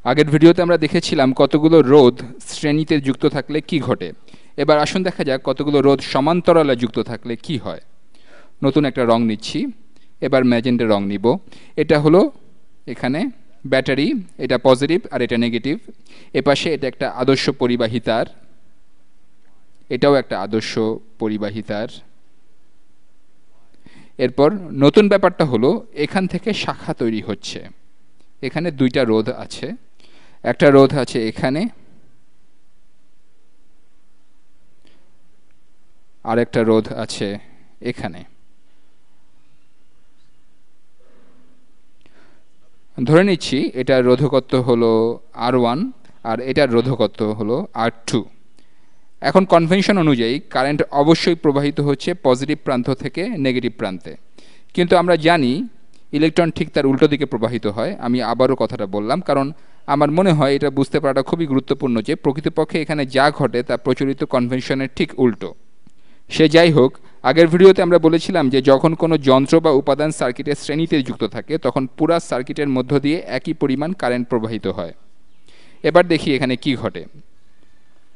আগের ভিডিওতে আমরা দেখেছিলাম কতগুলো রোধ শ্রেণীতে যুক্ত থাকলে কি ঘটে। এবার আসুন দেখা যাক কতগুলো রোধ সমান্তরালে যুক্ত থাকলে কি হয়। নতুন একটা রং নিচ্ছি, এবার ম্যাজেন্টা রং নিব। এটা হলো এখানে ব্যাটারি, এটা পজিটিভ আর এটা নেগেটিভ। এপাশে এটা একটা আদর্শ পরিবাহী তার, এটাও একটা আদর্শ পরিবাহী তার। এরপর নতুন ব্যাপারটা হলো এখান থেকে শাখা তৈরি হচ্ছে। এখানে দুইটা রোধ আছে, একটা রোধ আছে এখানে, আর একটা রোধ আছে এখানে। ধরে নিচ্ছি এটার রোধকত্ব হলো R1 আর এটার রোধকত্ব হলো R2। এখন কনভেনশন অনুযায়ী কারেন্ট অবশ্যই প্রবাহিত হচ্ছে পজিটিভ প্রান্ত থেকে নেগেটিভ প্রান্তে, কিন্তু আমরা জানি ইলেকট্রন ঠিক তার উল্টো দিকে প্রবাহিত হয়। আমি আবারও কথাটা বললাম কারণ আমার মনে হয় এটা বুঝতে পারাটা খুবই গুরুত্বপূর্ণ যে প্রকৃতপক্ষে এখানে যা ঘটে তা প্রচলিত কনভেনশনের ঠিক উল্টো। সে যাই হোক, আগের ভিডিওতে আমরা বলেছিলাম যে যখন কোনো যন্ত্র বা উপাদান সার্কিটের শ্রেণীতে যুক্ত থাকে তখন পুরা সার্কিটের মধ্য দিয়ে একই পরিমাণ কারেন্ট প্রবাহিত হয়। এবার দেখি এখানে কি ঘটে।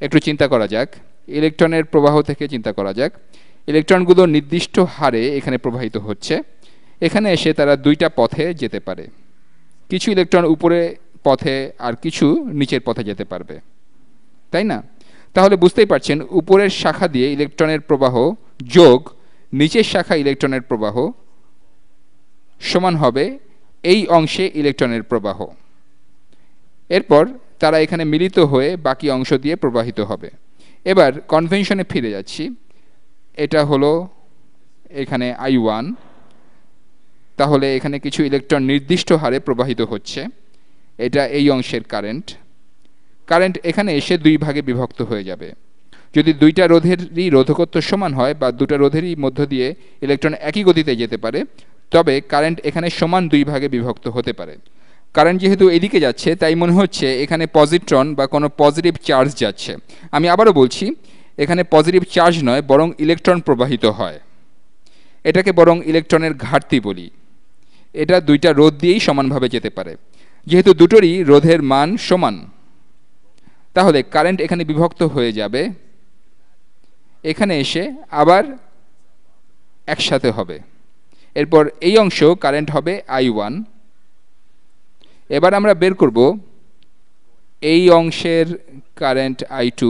একটু চিন্তা করা যাক, ইলেকট্রনের প্রবাহ থেকে চিন্তা করা যাক। ইলেকট্রনগুলো নির্দিষ্ট হারে এখানে প্রবাহিত হচ্ছে। এখানে এসে তারা দুইটা পথে যেতে পারে, কিছু ইলেকট্রন উপরে পথে আর কিছু নিচের পথে যেতে পারবে, তাই না? তাহলে বুঝতেই পারছেন উপরের শাখা দিয়ে ইলেকট্রনের প্রবাহ যোগ নিচের শাখা ইলেকট্রনের প্রবাহ সমান হবে এই অংশে ইলেকট্রনের প্রবাহ। এরপর তারা এখানে মিলিত হয়ে বাকি অংশ দিয়ে প্রবাহিত হবে। এবার কনভেনশনে ফিরে যাচ্ছি। এটা হলো এখানে I1, তাহলে এখানে কিছু ইলেকট্রন নির্দিষ্ট হারে প্রবাহিত হচ্ছে। এটা এই অংশের কারেন্ট। কারেন্ট এখানে এসে দুই ভাগে বিভক্ত হয়ে যাবে। যদি দুইটা রোধেরই রোধকত্ব সমান হয় বা দুটা রোধেরই মধ্য দিয়ে ইলেকট্রন একই গতিতে যেতে পারে, তবে কারেন্ট এখানে সমান দুই ভাগে বিভক্ত হতে পারে। কারেন্ট যেহেতু এদিকে যাচ্ছে তাই মনে হচ্ছে এখানে পজিট্রন বা কোনো পজিটিভ চার্জ যাচ্ছে। আমি আবারও বলছি, এখানে পজিটিভ চার্জ নয় বরং ইলেকট্রন প্রবাহিত হয়। এটাকে বরং ইলেকট্রনের ঘাটতি বলি। এটা দুইটা রোধ দিয়েই সমানভাবে যেতে পারে। যেহেতু দুটোরই রোধের মান সমান, তাহলে কারেন্ট এখানে বিভক্ত হয়ে যাবে, এখানে এসে আবার একসাথে হবে। এরপর এই অংশ কারেন্ট হবে I1। এবার আমরা বের করব এই অংশের কারেন্ট I2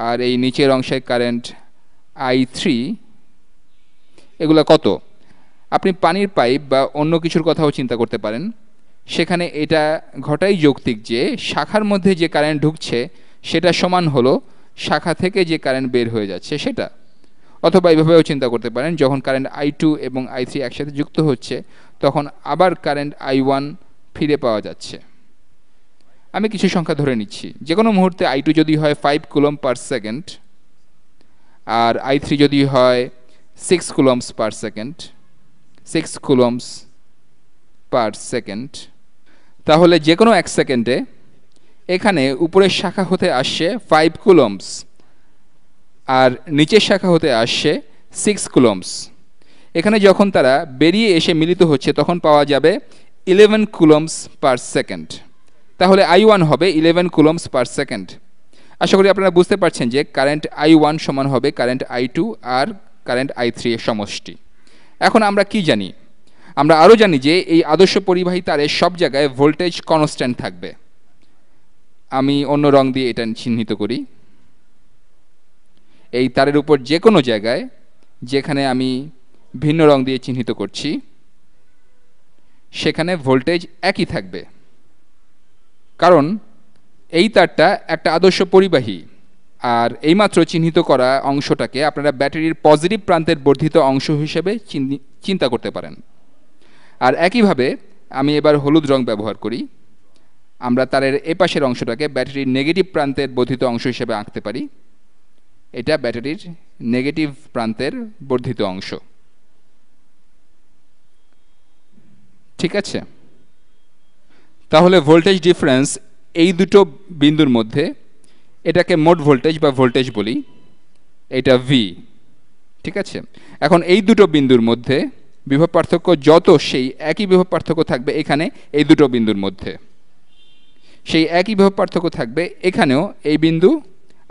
আর এই নিচের অংশের কারেন্ট I3। এগুলো কত? আপনি পানির পাইপ বা অন্য কিছুর কথাও চিন্তা করতে পারেন। সেখানে এটা ঘটাই যৌক্তিক যে শাখার মধ্যে যে কারেন্ট ঢুকছে সেটা সমান হলো শাখা থেকে যে কারেন্ট বের হয়ে যাচ্ছে সেটা। অথবা এইভাবেও চিন্তা করতে পারেন, যখন কারেন্ট I2 এবং I3 একসাথে যুক্ত হচ্ছে তখন আবার কারেন্ট I1 ফিরে পাওয়া যাচ্ছে। আমি কিছু সংখ্যা ধরে নিচ্ছি। যে কোনো মুহূর্তে I2 যদি হয় 5 কুলম্ব পার সেকেন্ড আর I3 যদি হয় 6 Coulomb's per second, 6 Coulomb's per second, তাহলে যে কোনো এক সেকেন্ডে এখানে উপরের শাখা হতে আসছে 5 কুলম্বস আর নিচের শাখা হতে আসছে 6 কুলম্বস। এখানে যখন তারা বেরিয়ে এসে মিলিত হচ্ছে তখন পাওয়া যাবে 11 কুলম্বস পার সেকেন্ড। তাহলে I1 হবে 11 কুলম্বস পার সেকেন্ড। আশা করি আপনারা বুঝতে পারছেন যে কারেন্ট I1 সমান হবে কারেন্ট I2 আর কারেন্ট I3 এর সমষ্টি। এখন আমরা কি জানি? আমরা আরও জানি যে এই আদর্শ পরিবাহী তারের সব জায়গায় ভোল্টেজ কনস্ট্যান্ট থাকবে। আমি অন্য রং দিয়ে এটা চিহ্নিত করি। এই তারের উপর যে কোনো জায়গায় যেখানে আমি ভিন্ন রং দিয়ে চিহ্নিত করছি সেখানে ভোল্টেজ একই থাকবে, কারণ এই তারটা একটা আদর্শ পরিবাহী। আর এইমাত্র চিহ্নিত করা অংশটাকে আপনারা ব্যাটারির পজিটিভ প্রান্তের বর্ধিত অংশ হিসেবে চিন্তা করতে পারেন। আর একইভাবে আমি এবার হলুদ রং ব্যবহার করি। আমরা তারের এপাশের অংশটাকে ব্যাটারির নেগেটিভ প্রান্তের বর্ধিত অংশ হিসেবে আঁকতে পারি। এটা ব্যাটারির নেগেটিভ প্রান্তের বর্ধিত অংশ। ঠিক আছে? তাহলে ভোল্টেজ ডিফারেন্স এই দুটো বিন্দুর মধ্যে, এটাকে মোট ভোল্টেজ বা ভোল্টেজ বলি, এটা V। ঠিক আছে? এখন এই দুটো বিন্দুর মধ্যে বিভব পার্থক্য যত সেই একই বিভব পার্থক্য থাকবে এখানে এই দুটো বিন্দুর মধ্যে, সেই একই বিভব পার্থক্য থাকবে এখানেও এই বিন্দু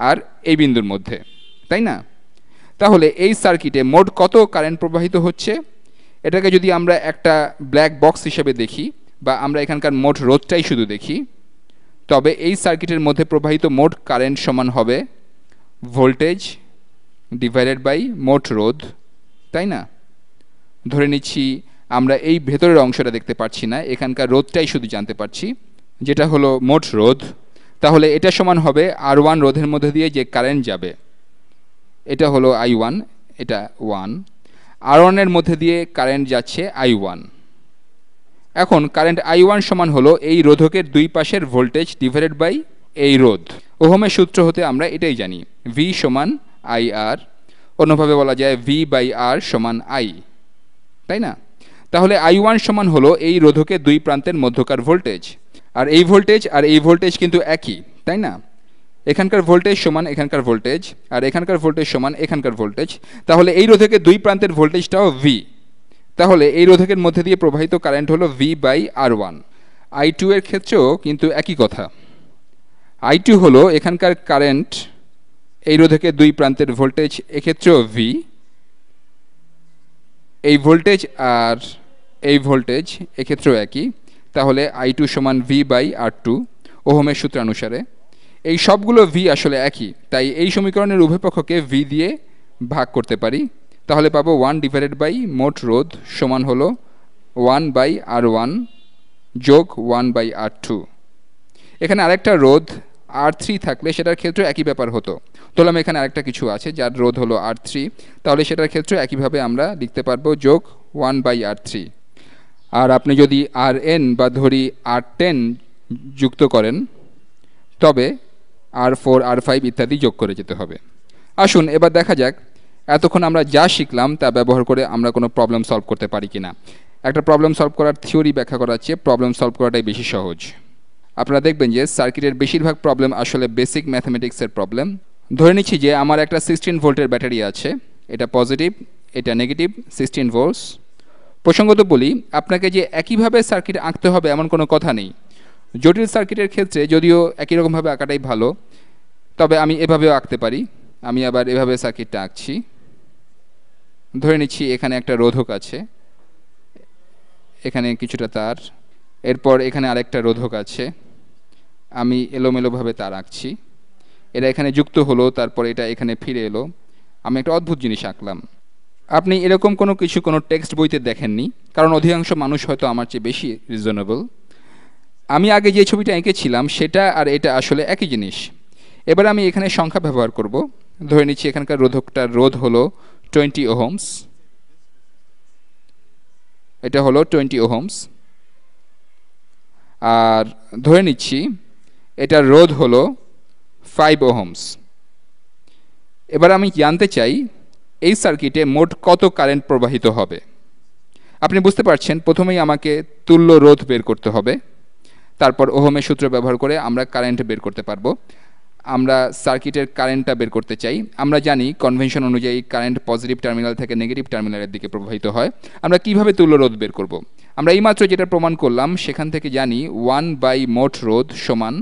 আর এই বিন্দুর মধ্যে, তাই না? তাহলে এই সার্কিটে মোট কত কারেন্ট প্রবাহিত হচ্ছে, এটাকে যদি আমরা একটা ব্ল্যাক বক্স হিসেবে দেখি বা আমরা এখানকার মোট রোধটাই শুধু দেখি, তবে এই সার্কিটের মধ্যে প্রবাহিত মোট কারেন্ট সমান হবে ভোল্টেজ ডিভাইডেড বাই মোট রোধ, তাই না? ধরে নিচ্ছি আমরা এই ভেতরের অংশটা দেখতে পাচ্ছি না, এখানকার রোধটাই শুধু জানতে পারছি, যেটা হলো মোট রোধ। তাহলে এটা সমান হবে R1 রোধের মধ্যে দিয়ে যে কারেন্ট যাবে, এটা হলো I1, এটা 1, R1 এর মধ্যে দিয়ে কারেন্ট যাচ্ছে I1। এখন কারেন্ট I1 সমান হলো এই রোধকের দুই পাশের ভোল্টেজ ডিভাইডেড বাই এই রোধ। ওহমের সূত্র হতে আমরা এটাই জানি, V সমান IR, অন্যভাবে বলা যায় V বাই R সমান I, তাই না? তাহলে I1 সমান হলো এই রোধকের দুই প্রান্তের মধ্যকার ভোল্টেজ, আর এই ভোল্টেজ আর এই ভোল্টেজ কিন্তু একই, তাই না? এখানকার ভোল্টেজ সমান এখানকার ভোল্টেজ, আর এখানকার ভোল্টেজ সমান এখানকার ভোল্টেজ। তাহলে এই রোধকের দুই প্রান্তের ভোল্টেজটাও V। তাহলে এই রোধকের মধ্যে দিয়ে প্রবাহিত কারেন্ট হলো V বাই R1। I2 এর ক্ষেত্রেও কিন্তু একই কথা। I2 হলো এখানকার কারেন্ট, এই রোধকের দুই প্রান্তের ভোল্টেজ এক্ষেত্রেও V, এই ভোল্টেজ আর এই ভোল্টেজ এক্ষেত্রেও একই। তাহলে I2 সমান V বাই R2 ওহমের সূত্রানুসারে। এই সবগুলো V আসলে একই, তাই এই সমীকরণের উভয় পক্ষকে V দিয়ে ভাগ করতে পারি। তাহলে পাবো 1 ডিভাইডেড বাই মোট রোধ সমান হলো 1 বাই R1 যোগ 1 বাই R2। এখানে আরেকটা রোধ R3 থাকলে সেটার ক্ষেত্রে একই ব্যাপার হতো। ধরলাম এখানে আরেকটা কিছু আছে যার রোধ হলো R3, তাহলে সেটার ক্ষেত্রে একইভাবে আমরা লিখতে পারবো যোগ 1 বাই R3। আর আপনি যদি Rn বা ধরি R10 যুক্ত করেন, তবে R4 R5 ইত্যাদি যোগ করে যেতে হবে। আসুন এবার দেখা যাক এতক্ষণ আমরা যা শিখলাম তা ব্যবহার করে আমরা কোনো প্রবলেম সলভ করতে পারি কিনা। একটা প্রবলেম সলভ করার থিওরি ব্যাখ্যা করার চেয়ে প্রবলেম সলভ করাটাই বেশি সহজ। আপনারা দেখবেন যে সার্কিটের বেশিরভাগ প্রবলেম আসলে বেসিক ম্যাথমেটিক্সের প্রবলেম। ধরে নিচ্ছি যে আমার একটা 16 ভোল্টের ব্যাটারি আছে, এটা পজিটিভ, এটা নেগেটিভ 16 ভোল্টস। প্রসঙ্গত বলি, আপনাকে যে একইভাবে সার্কিট আঁকতে হবে এমন কোনো কথা নেই। জটিল সার্কিটের ক্ষেত্রে যদিও একই রকমভাবে আঁকাটাই ভালো, তবে আমি এভাবেও আঁকতে পারি। আমি আবার এভাবে সার্কিটটা আঁকছি। ধরে নিচ্ছি এখানে একটা রোধক আছে, এখানে কিছুটা তার, এরপর এখানে আরেকটা রোধক আছে, আমি এলোমেলোভাবে তার আঁকছি। এটা এখানে যুক্ত হলো, তারপর এটা এখানে ফিরে এলো। আমি একটা অদ্ভুত জিনিস আঁকলাম। আপনি এরকম কোনো কিছু কোনো টেক্সট বইতে দেখেননি, কারণ অধিকাংশ মানুষ হয়তো আমার চেয়ে বেশি রিজনেবল। আমি আগে যে ছবিটা এঁকেছিলাম সেটা আর এটা আসলে একই জিনিস। এবার আমি এখানে সংখ্যা ব্যবহার করব। ধরে নিচ্ছি এখানকার রোধকটার রোধ হলো 20 ওহমস, এটা হলো 20 ওহমস। আর ধরে নিচ্ছি এটার রোধ হলো 5 ওহমস। এবার আমি জানতে চাই এই সার্কিটে মোট কত কারেন্ট প্রবাহিত হবে। আপনি বুঝতে পারছেন, প্রথমেই আমাকে তুল্য রোধ বের করতে হবে, তারপর ওহমের সূত্র ব্যবহার করে আমরা কারেন্ট বের করতে পারবো। আমরা সার্কিটের কারেন্টটা বের করতে চাই। আমরা জানি কনভেনশন অনুযায়ী কারেন্ট পজিটিভ টার্মিনাল থেকে নেগেটিভ টার্মিনালের দিকে প্রবাহিত হয়। আমরা কিভাবে তুল্য রোধ বের করব? আমরা এইমাত্র যেটা প্রমাণ করলাম সেখান থেকে জানি 1 বাই মোট রোধ সমান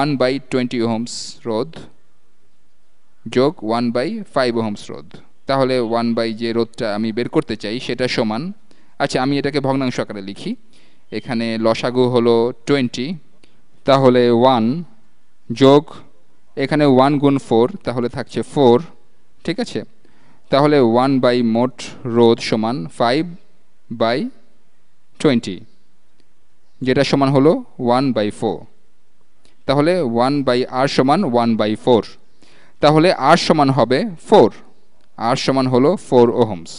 1 বাই 20 ওহমস রোধ যোগ 1 বাই 5 ওহমস রোধ। তাহলে 1 বাই যে রোধটা আমি বের করতে চাই সেটা সমান, আচ্ছা আমি এটাকে ভগ্নাংশ আকারে লিখি, এখানে লসাগু হলো 20, তাহলে 1 যোগ এখানে 1 গুণ 4, তাহলে থাকছে 4, ঠিক আছে? তাহলে 1 বাই মোট রোধ সমান 5 বাই 20, যেটা সমান হলো 1 বাই 4। তাহলে 1 বাই R সমান 1 বাই 4। তাহলে R সমান হবে 4, R সমান হলো 4 ওহমস।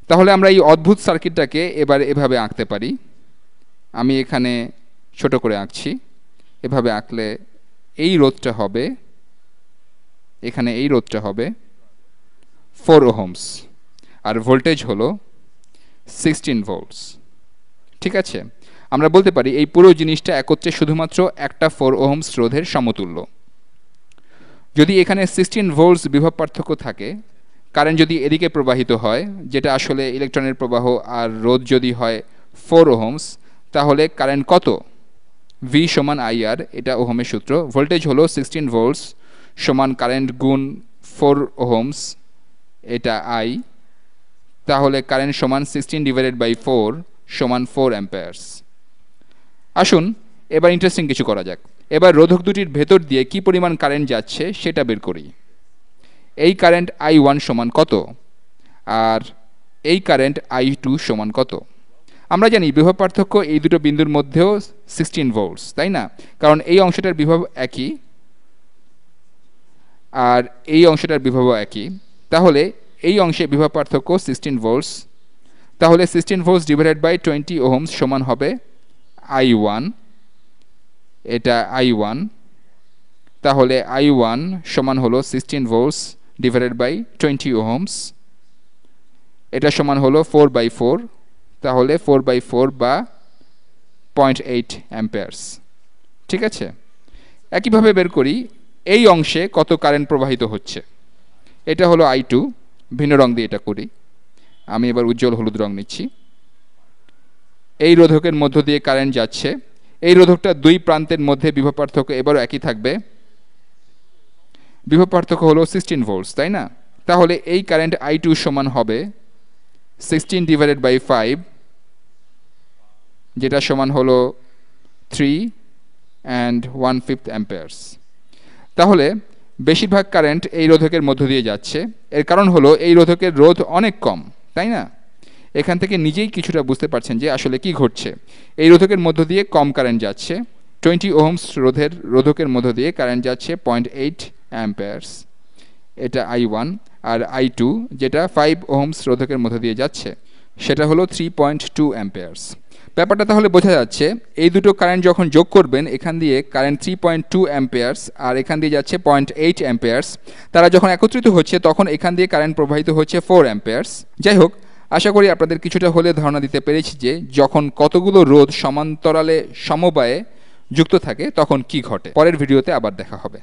তাহলে আমরা এই অদ্ভুত সার্কিটটাকে এবার এভাবে আঁকতে পারি। আমি এখানে ছোট করে আঁকছি। এভাবে আঁকলে এই রোধটা হবে, এখানে এই রোধটা হবে 4 ওহমস, আর ভোল্টেজ হলো 16 ভোল্টস, ঠিক আছে? আমরা বলতে পারি এই পুরো জিনিসটা একত্রে শুধুমাত্র একটা 4 ওহমস রোধের সমতুল্য। যদি এখানে 16 ভোল্টস বিভব পার্থক্য থাকে, কারেন্ট যদি এদিকে প্রবাহিত হয়, যেটা আসলে ইলেকট্রনের প্রবাহ, আর রোধ যদি হয় 4 ওহমস, তাহলে কারেন্ট কত? V সমান IR, এটা ওহমের সূত্র। ভোল্টেজ হলো 16 ভোল্টস সমান কারেন্ট গুণ 4 ওহমস, এটা I। তাহলে কারেন্ট সমান 16/4 সমান 4 অ্যাম্পিয়ার্স। আসুন এবার ইন্টারেস্টিং কিছু করা যাক। এবার রোধক দুটির ভেতর দিয়ে কি পরিমাণ কারেন্ট যাচ্ছে সেটা বের করি। এই কারেন্ট I1 সমান কত, আর এই কারেন্ট I2 সমান কত? আমরা জানি বিভব পার্থক্য এই দুটো বিন্দুর মধ্যেও 16 ভোল্টস, তাই না? কারণ এই অংশটার বিভব একই আর এই অংশটার বিভবও একই। তাহলে এই অংশে বিভব পার্থক্য 16 ভোল্টস। তাহলে 16 ভোল্টস ডিভাইডেড বাই 20 ওহমস সমান হবে I1, এটা I1। তাহলে I1 সমান হলো 16 ভোল্টস ডিভাইডেড বাই 20 ওহমস, এটা সমান হলো 4/4। তাহলে 4/4 বা 0.8 অ্যাম্পিয়ার্স। ঠিক আছে, একইভাবে বের করি এই অংশে কত কারেন্ট প্রবাহিত হচ্ছে। এটা হলো I2, ভিন্ন রং দিয়ে এটা করি। আমি এবার উজ্জ্বল হলুদ রং নিচ্ছি। এই রোধকের মধ্য দিয়ে কারেন্ট যাচ্ছে। এই রোধকটা দুই প্রান্তের মধ্যে বিভব পার্থক্য এবারও একই থাকবে। বিভব পার্থক্য হলো 16 ভোল্টস, তাই না? তাহলে এই কারেন্ট I2 সমান হবে 16/5, যেটা সমান হলো 3 and 1/5 অ্যাম্পিয়ার্স। তাহলে বেশিরভাগ কারেন্ট এই রোধকের মধ্য দিয়ে যাচ্ছে। এর কারণ হলো এই রোধকের রোধ অনেক কম, তাই না? এখান থেকে নিজেই কিছুটা বুঝতে পারছেন যে আসলে কি ঘটছে। এই রোধকের মধ্য দিয়ে কম কারেন্ট যাচ্ছে। 20 ওহমস রোধকের মধ্য দিয়ে কারেন্ট যাচ্ছে 0.8 অ্যাম্পিয়ার্স, এটা I1। আর I2 যেটা 5 ওহমস রোধকের মধ্য দিয়ে যাচ্ছে, সেটা হলো 3.2 অ্যাম্পিয়ার্স। ব্যাপারটা তাহলে বোঝা যাচ্ছে, এই দুটো কারেন্ট যখন যোগ করবেন, এখান দিয়ে কারেন্ট 3.2 অ্যাম্পিয়ার্স আর এখান দিয়ে যাচ্ছে 0.8 অ্যাম্পিয়ার্স। তারা যখন একত্রিত হচ্ছে তখন এখান দিয়ে কারেন্ট প্রবাহিত হচ্ছে 4 অ্যাম্পিয়ার্স। যাই হোক, আশা করি আপনাদের কিছুটা হলে ধারণা দিতে পেরেছি যে যখন কতগুলো রোধ সমান্তরালে সমবায়ে যুক্ত থাকে তখন কি ঘটে। পরের ভিডিওতে আবার দেখা হবে।